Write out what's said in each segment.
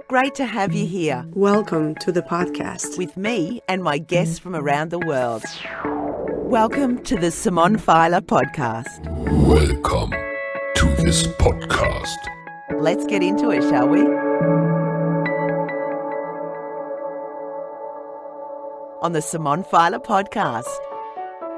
Great to have you here Welcome to the podcast. with me and my guests from around the world. Welcome to the Simone Feiler Podcast. Welcome to this podcast. Let's get into it, shall we? On the Simone Feiler Podcast.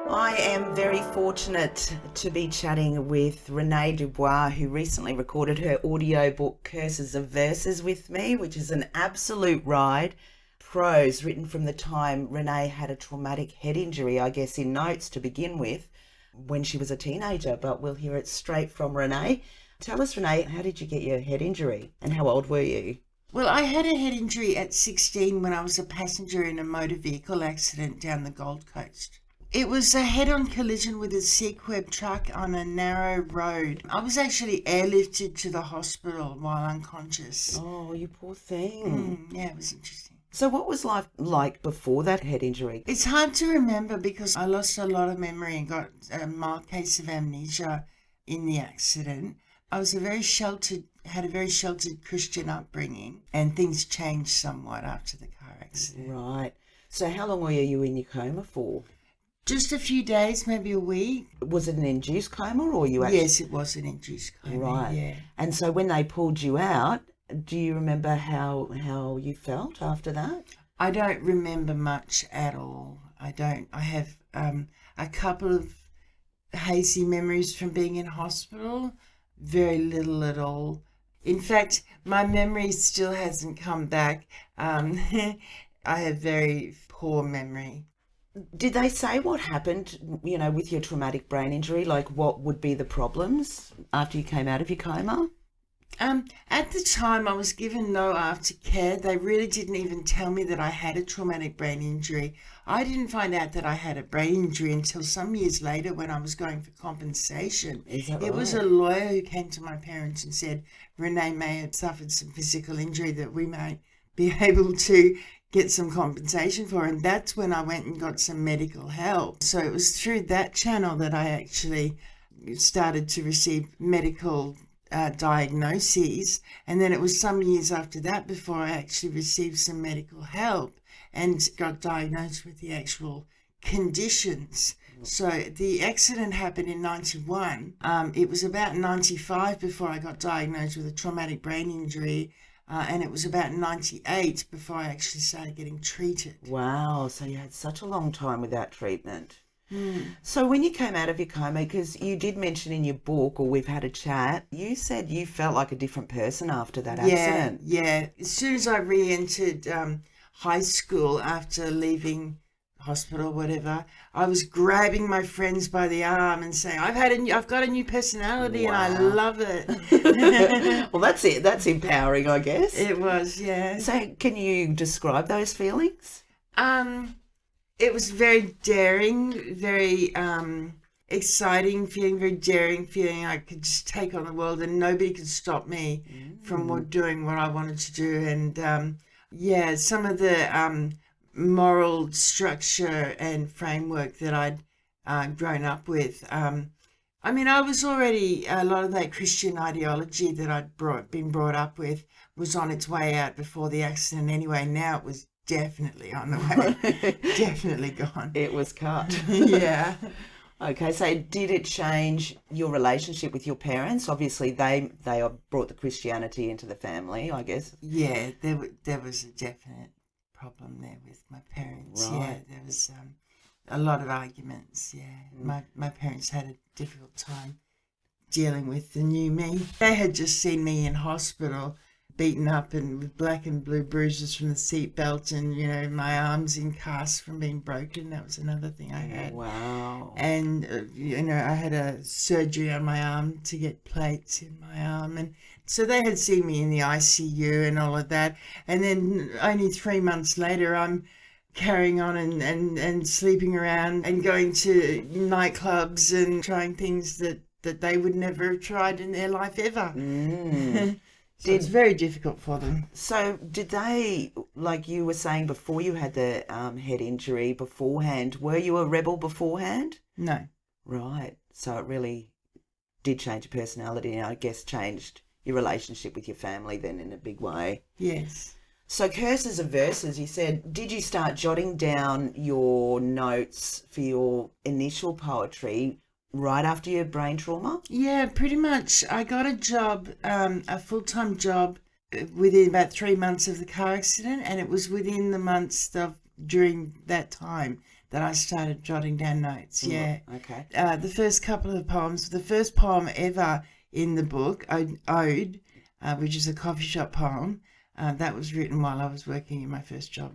I am very fortunate to be chatting with Renae DuBois, who recently recorded her audiobook Curses of Verses with me, which is an absolute ride. Prose written from the time Renae had a traumatic head injury, I guess in notes to begin with, when she was a teenager, but we'll hear it straight from Renae. Tell us, Renae, how did you get your head injury and how old were you? Well, I had a head injury at 16 when I was a passenger in a motor vehicle accident down the Gold Coast. It was a head-on collision with a Sequeb truck on a narrow road. I was actually airlifted to the hospital while unconscious. Oh, you poor thing. Yeah, it was interesting. So what was life like before that head injury? It's hard to remember because I lost a lot of memory and got a mild case of amnesia in the accident. I was had a very sheltered Christian upbringing, and things changed somewhat after the car accident. Right. So how long were you in your coma for? Just a few days, maybe a week. Was it an induced coma or you actually... Yes, it was an induced coma. Right. Yeah. And so when they pulled you out, do you remember how you felt after that? I don't remember much at all. I have a couple of hazy memories from being in hospital, very little at all. In fact, my memory still hasn't come back. I have very poor memory. Did they say what happened, with your traumatic brain injury? Like what would be the problems after you came out of your coma? At the time, I was given no aftercare. They really didn't even tell me that I had a traumatic brain injury. I didn't find out that I had a brain injury until some years later when I was going for compensation. Is that It was right? a lawyer who came to my parents and said, Renae may have suffered some physical injury that we might be able to get some compensation for, and that's when I went and got some medical help. So it was through that channel that I actually started to receive medical diagnoses, and then it was some years after that before I actually received some medical help and got diagnosed with the actual conditions. So the accident happened in 91. It was about 95 before I got diagnosed with a traumatic brain injury. And it was about 98 before I actually started getting treated. Wow, so you had such a long time without treatment. So when you came out of your coma, because you did mention in your book, or we've had a chat, you said you felt like a different person after that accident. Yeah. As soon as I re-entered high school after leaving hospital, whatever, I was grabbing my friends by the arm and saying, I've got a new personality. Wow. And I love it. Well, that's it. That's empowering, I guess. It was, yeah. So can you describe those feelings? It was very daring, very exciting feeling, very daring feeling. I could just take on the world and nobody could stop me from doing what I wanted to do. And some of the moral structure and framework that I'd grown up with. I was already, a lot of that Christian ideology that I'd been brought up with was on its way out before the accident anyway. Now it was definitely on the way, definitely gone. It was cut. Yeah. Okay, so did it change your relationship with your parents? Obviously, they brought the Christianity into the family, I guess. Yeah, there was a definite problem there with my parents. Right. Yeah, there was a lot of arguments. Yeah, my parents had a difficult time dealing with the new me. They had just seen me in hospital, beaten up and with black and blue bruises from the seatbelt, and my arms in casts from being broken. That was another thing I had. Wow. And I had a surgery on my arm to get plates in my arm, and so they had seen me in the ICU and all of that. And then only 3 months later, I'm carrying on and sleeping around and going to nightclubs and trying things that they would never have tried in their life ever. So it's very difficult for them. So did they, like you were saying before you had the head injury beforehand, were you a rebel beforehand? No. Right. So it really did change your personality and I guess changed your relationship with your family then in a big way. Yes. So curses of verses, you said, did you start jotting down your notes for your initial poetry right after your brain trauma? Yeah, pretty much. I got a job, a full-time job within about 3 months of the car accident, and it was within the months during that time that I started jotting down notes. Yeah. Okay. The first couple of poems, the first poem ever in the book, Ode, which is a coffee shop poem, that was written while I was working in my first job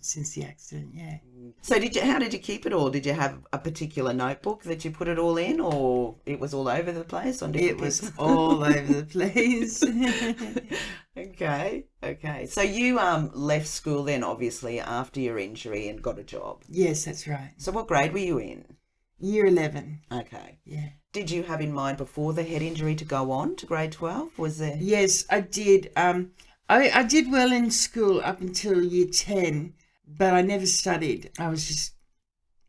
since the accident, yeah. So how did you keep it all? Did you have a particular notebook that you put it all in, or it was all over the place on different It was all over the place. Okay. So you left school then, obviously, after your injury and got a job. Yes, that's right. So what grade were you in? Year 11. Okay. Yeah. Did you have in mind before the head injury to go on to grade 12? Was there? Yes, I did. I did well in school up until year 10, but I never studied. I was just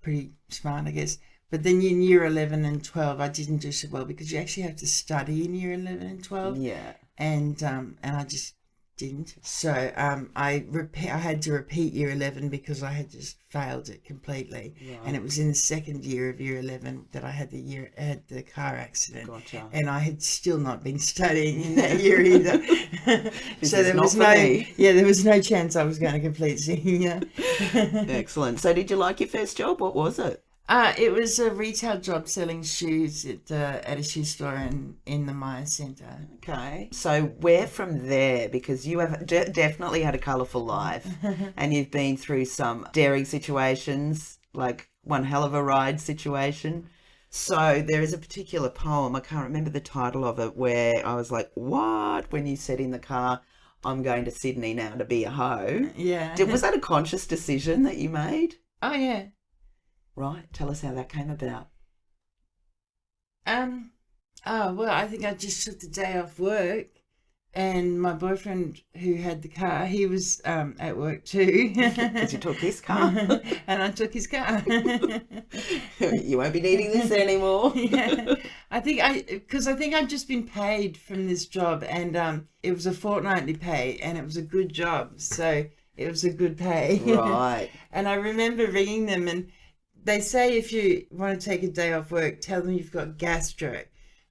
pretty smart, I guess. But then in year 11 and 12, I didn't do so well because you actually have to study in year 11 and 12. Yeah. And I just didn't. So I had to repeat year 11 because I had just failed it completely. Right. And it was in the second year of year 11 that I had the car accident. Gotcha. And I had still not been studying in that year either. So there was no chance I was going to complete senior. Excellent. So did you like your first job? What was it? It was a retail job selling shoes at a shoe store in the Maya Centre. Okay. So where from there? Because you have definitely had a colourful life and you've been through some daring situations, like one hell of a ride situation. So there is a particular poem, I can't remember the title of it, where I was like, what? When you said in the car, I'm going to Sydney now to be a hoe. Yeah. Was that a conscious decision that you made? Oh, yeah. Right. Tell us how that came about. Well, I think I just took the day off work, and my boyfriend who had the car, he was at work too. Because you took his car. And I took his car. You won't be needing this anymore. Yeah. I think I'd just been paid from this job, and it was a fortnightly pay, and it was a good job, so it was a good pay. Right. And I remember ringing them, and they say if you want to take a day off work, tell them you've got gastro.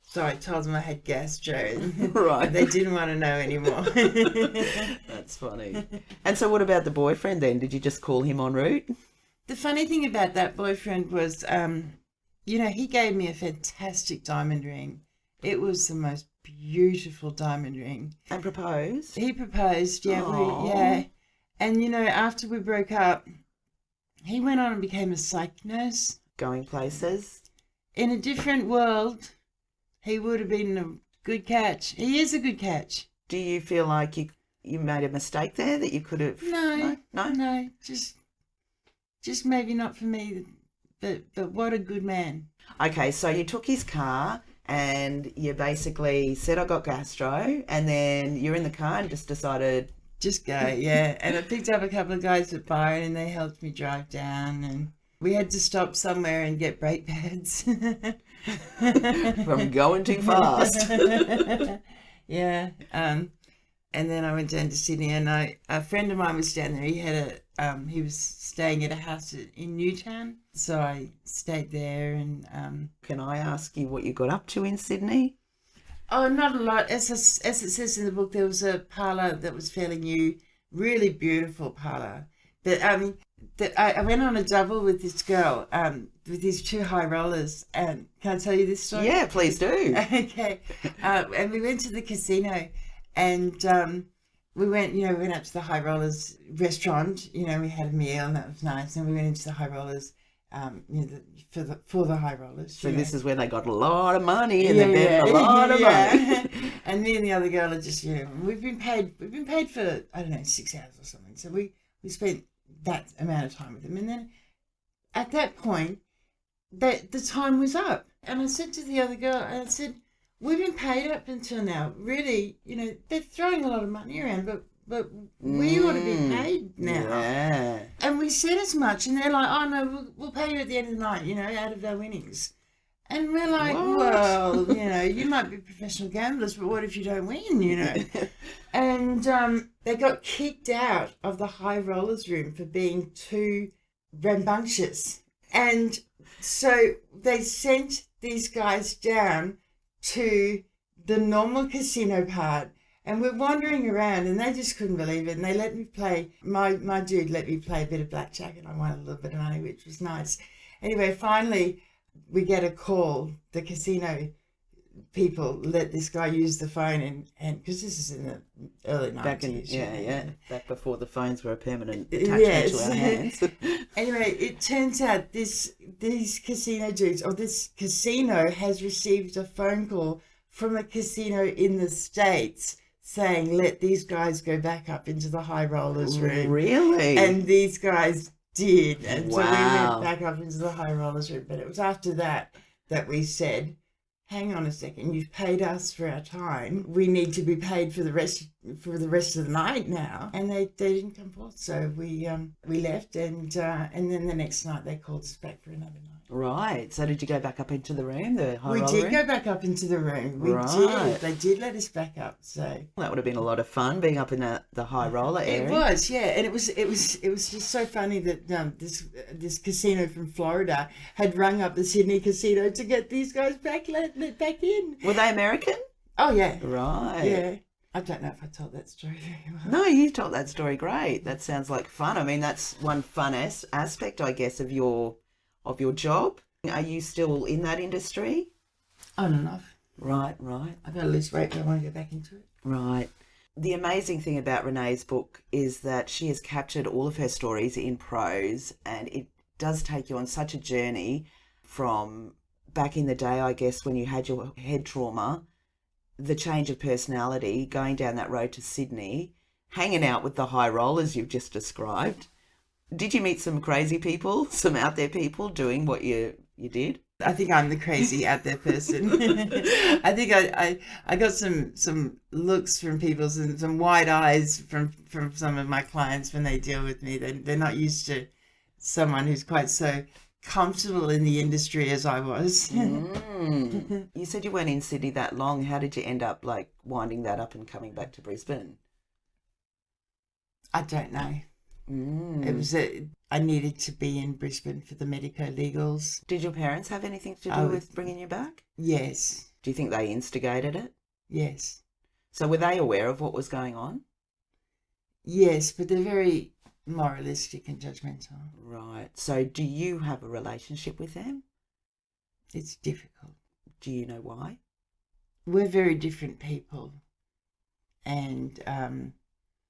So I told them I had gastro. Right. They didn't want to know anymore. That's funny. And so what about the boyfriend then? Did you just call him en route? The funny thing about that boyfriend was, he gave me a fantastic diamond ring. It was the most beautiful diamond ring. And proposed? He proposed, yeah. And, after we broke up, he went on and became a psych nurse. Going places. In a different world, he would have been a good catch. He is a good catch. Do you feel like you made a mistake there that you could have... No, just maybe not for me, but what a good man. Okay, so you took his car and you basically said, I got gastro, and then you're in the car and just decided... Just go, yeah. And I picked up a couple of guys at Byron and they helped me drive down, and we had to stop somewhere and get brake pads. From going too fast. Yeah. And then I went down to Sydney, and a friend of mine was down there. He was staying at a house in Newtown. So I stayed there, and Can I ask you what you got up to in Sydney? Oh, not a lot. As it says in the book, there was a parlour that was fairly new, really beautiful parlour. But I went on a double with this girl, with these two high rollers. And can I tell you this story? Yeah, please do. Okay. And we went to the casino, and we went up to the high rollers restaurant. We had a meal, and that was nice. And we went into the high rollers. For the high rollers. So this is where they got a lot of money, and they're betting a lot of money. And me and the other girl are just, we've been paid for, I don't know, 6 hours or something. So we spent that amount of time with them. And then at that point, the time was up. And I said to the other girl, we've been paid up until now. Really, they're throwing a lot of money around, but we ought to be paid now. Yeah. And we said as much, and they're like, oh no, we'll pay you at the end of the night, out of our winnings. And we're like, What? well, you might be professional gamblers, but what if you don't win, And they got kicked out of the high rollers room for being too rambunctious. And so they sent these guys down to the normal casino part. And we're wandering around and they just couldn't believe it. And they let me play, my dude let me play a bit of blackjack and I won a little bit of money, which was nice. Anyway, finally, we get a call. The casino people let this guy use the phone and because this is in the early 90s. Back before the phones were a permanent attachment to our hands. Anyway, it turns out these casino dudes, or this casino has received a phone call from a casino in the States saying, let these guys go back up into the high rollers room. Really? And these guys did. And so we Wow. went back up into the high rollers room. But it was after that we said, hang on a second, you've paid us for our time. We need to be paid for the rest of the night now. And they didn't come forth. So we left and then the next night they called us back for another night. Right. So did you go back up into the room, the high We roller did room? go back up into the room. We Right. did. They did let us back up. So That would have been a lot of fun, being up in the high roller area. it was, yeah, and it was just so funny that this casino from Florida had rung up the Sydney casino to get these guys let back in. Were they American? Oh yeah, Right. yeah. I don't know if I told that story very well. No, you told that story great. That sounds like fun. I mean, that's one fun aspect, I guess, of your job. Are you still in that industry? On and off. Right. I've got to lose weight, but I want to go back into it. Right. The amazing thing about Renae's book is that she has captured all of her stories in prose, and it does take you on such a journey from back in the day, I guess, when you had your head trauma, the change of personality, going down that road to Sydney, hanging out with the high rollers you've just described. Did you meet some crazy people, some out there people doing what you did? I think I'm the crazy out there person. I think I got some looks from people, some wide eyes from some of my clients when they deal with me. They're not used to someone who's quite so comfortable in the industry as I was. You said you weren't in Sydney that long. How did you end up like winding that up and coming back to Brisbane? I don't know. It was I needed to be in Brisbane for the medico-legals. Did your parents have anything to do with bringing you back? Yes. Do you think they instigated it? Yes. So were they aware of what was going on? Yes, but they're very moralistic and judgmental. Right. So do you have a relationship with them? It's difficult. Do you know why? We're very different people. And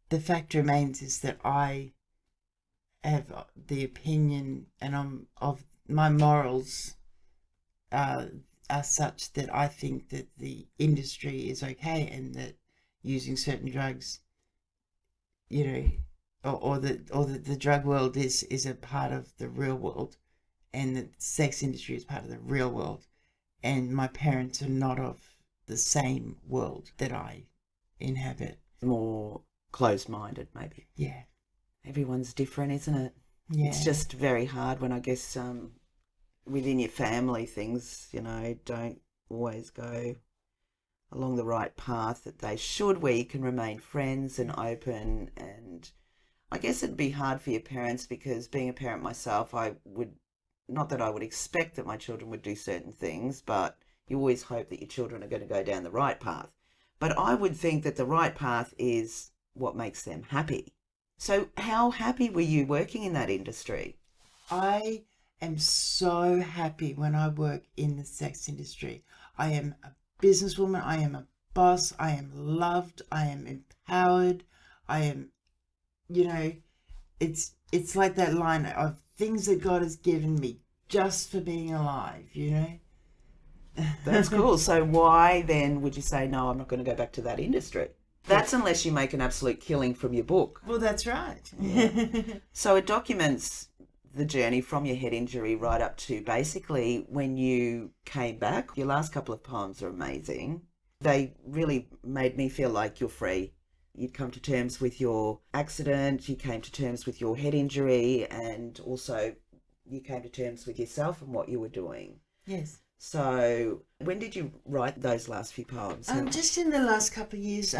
the fact remains is that I have the opinion and of my morals are such that I think that the industry is okay and that using certain drugs, or the drug world is a part of the real world, and the sex industry is part of the real world, and my parents are not of the same world that I inhabit. More closed-minded, maybe. Yeah. Everyone's different, isn't it? Yeah. It's just very hard when I guess within your family things, don't always go along the right path that they should, where you can remain friends and open. And I guess it'd be hard for your parents, because being a parent myself, not that I would expect that my children would do certain things, but you always hope that your children are going to go down the right path. But I would think that the right path is what makes them happy. So how happy were you working in that industry? I am so happy when I work in the sex industry. I am a businesswoman. I am a boss. I am loved. I am empowered. I am, it's like that line of things that God has given me just for being alive, That's cool. So why then would you say, no, I'm not going to go back to that industry? That's unless you make an absolute killing from your book. Well, that's right. Yeah. So it documents the journey from your head injury right up to basically when you came back. Your last couple of poems are amazing. They really made me feel like you're free. You'd come to terms with your accident, you came to terms with your head injury, and also you came to terms with yourself and what you were doing. Yes. So when did you write those last few poems? Just in the last couple of years.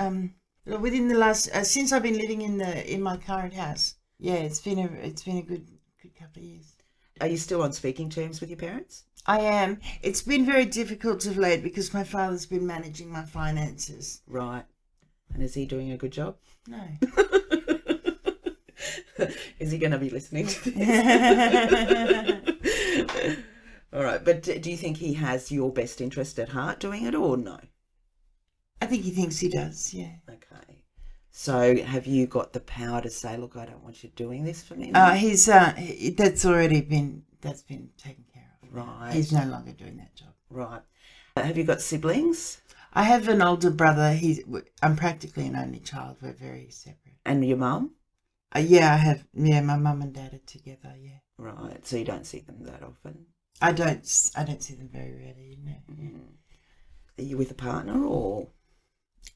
Within the last since I've been living in my current house. Yeah, it's been a good couple of years. Are you still on speaking terms with your parents? I am. It's been very difficult of late because my father's been managing my finances. Right. And is he doing a good job? No. Is he going to be listening to this? All right. But do you think he has your best interest at heart doing it or no? I think he thinks he does, yeah. Okay. So have you got the power to say, look, I don't want you doing this for me now? That's been taken care of. Right. He's no longer doing that job. Right. Have you got siblings? I have an older brother. I'm practically an only child. We're very separate. And your mum? Yeah, I have. Yeah, my mum and dad are together. Yeah. Right. So you don't see them that often? I don't see them very rarely. No. Mm. Are you with a partner or?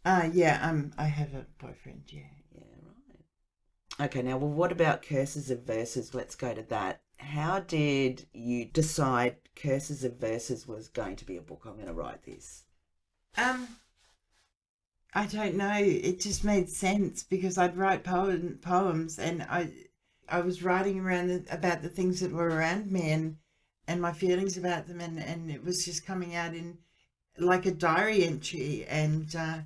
Yeah. I have a boyfriend. Yeah. Yeah. Right. Okay. Now, well, what about Curses of Verses? Let's go to that. How did you decide Curses of Verses was going to be a book? I'm going to write this. I don't know. It just made sense because I'd write poems, and I was writing about the things that were around me and my feelings about them, and it was just coming out in like a diary entry, and so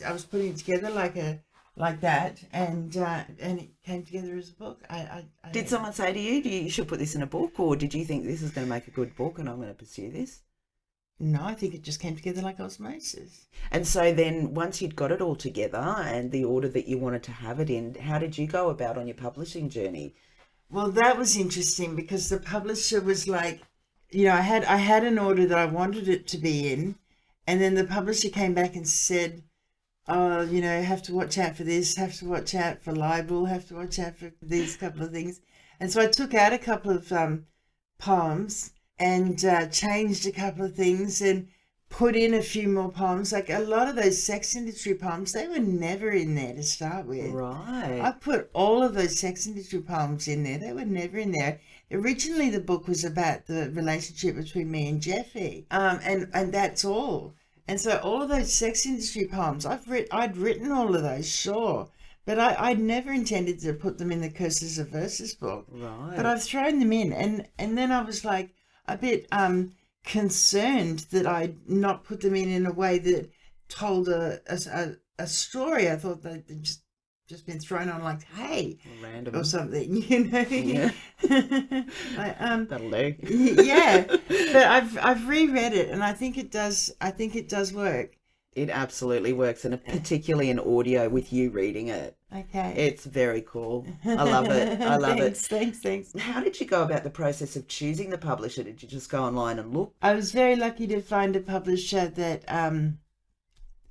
I was putting it together like that, and it came together as a book. Did someone say to you, you should put this in a book, or did you think this is going to make a good book and I'm going to pursue this? No, I think it just came together like osmosis. And so then once you'd got it all together and the order that you wanted to have it in, how did you go about on your publishing journey? Well, that was interesting because the publisher was like, I had an order that I wanted it to be in, and then the publisher came back and said, oh, have to watch out for this, have to watch out for libel, have to watch out for these couple of things. And so I took out a couple of poems and changed a couple of things and put in a few more poems. Like a lot of those sex industry poems, they were never in there to start with. Right. I put all of those sex industry poems in there. They were never in there. Originally, the book was about the relationship between me and Jeffy, and that's all. And so all of those sex industry poems, I'd written all of those, sure. But I'd never intended to put them in the Curses of Verses book. Right. But I've thrown them in. And then I was like, a bit concerned that I'd not put them in a way that told a story. I thought they'd just been thrown on like, hey, random or something, Yeah. That'll do. Yeah, but I've reread it and I think it does work. It absolutely works, and particularly in audio with you reading it. Okay. It's very cool. I love it. I love it. Thanks. How did you go about the process of choosing the publisher? Did you just go online and look? I was very lucky to find a publisher that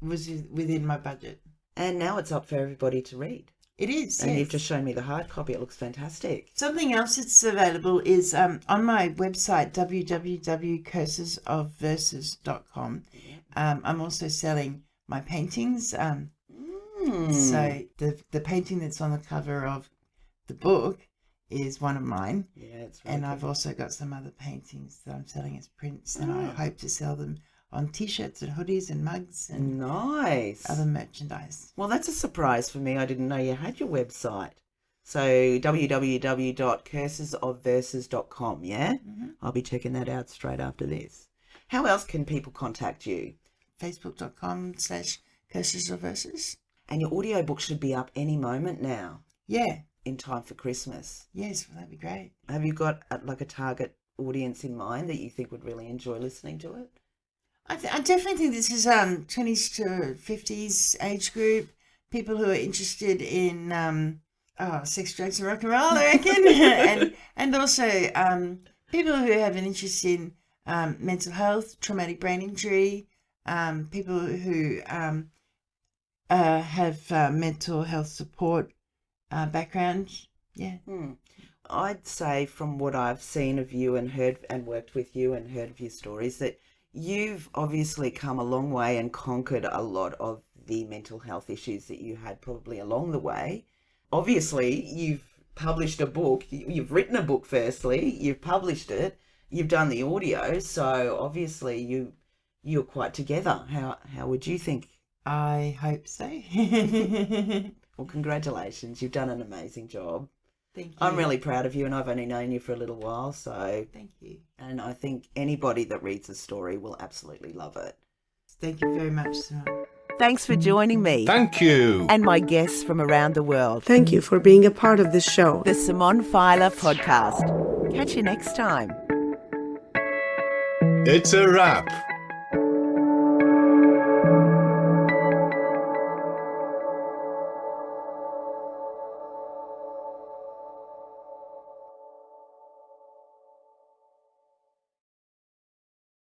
was within my budget. And now it's up for everybody to read. It is, And yes. you've just shown me the hard copy. It looks fantastic. Something else that's available is on my website, www.cursesofverses.com. I'm also selling my paintings. So the painting that's on the cover of the book is one of mine. Yeah, it's really And cool. I've also got some other paintings that I'm selling as prints, and I hope to sell them on T-shirts and hoodies and mugs and Nice. other merchandise. Well, that's a surprise for me. I didn't know you had your website. So www.cursesofverses.com, yeah? Mm-hmm. I'll be checking that out straight after this. How else can people contact you? Facebook.com/cursesofverses. And your audiobook should be up any moment now, Yeah. in time for Christmas. Yes, well, that'd be great. Have you got like a target audience in mind that you think would really enjoy listening to it? I definitely think this is 20s to 50s age group, people who are interested in sex, drugs, and rock and roll, I reckon, and also people who have an interest in mental health, traumatic brain injury, people who have mental health support background. Yeah. I'd say from what I've seen of you and heard and worked with you and heard of your stories that you've obviously come a long way and conquered a lot of the mental health issues that you had probably along the way. Obviously, you've published a book. You've written a book firstly. You've published it. you've done the audio, so obviously you're quite together. How would you think? I hope so. Well, congratulations. You've done an amazing job. Thank you. I'm really proud of you, and I've only known you for a little while, so... Thank you. And I think anybody that reads the story will absolutely love it. Thank you very much, Simone. Thanks for joining me. Thank you. And my guests from around the world. Thank you for being a part of this show. The Simone Feiler Podcast. Catch you next time. It's a wrap.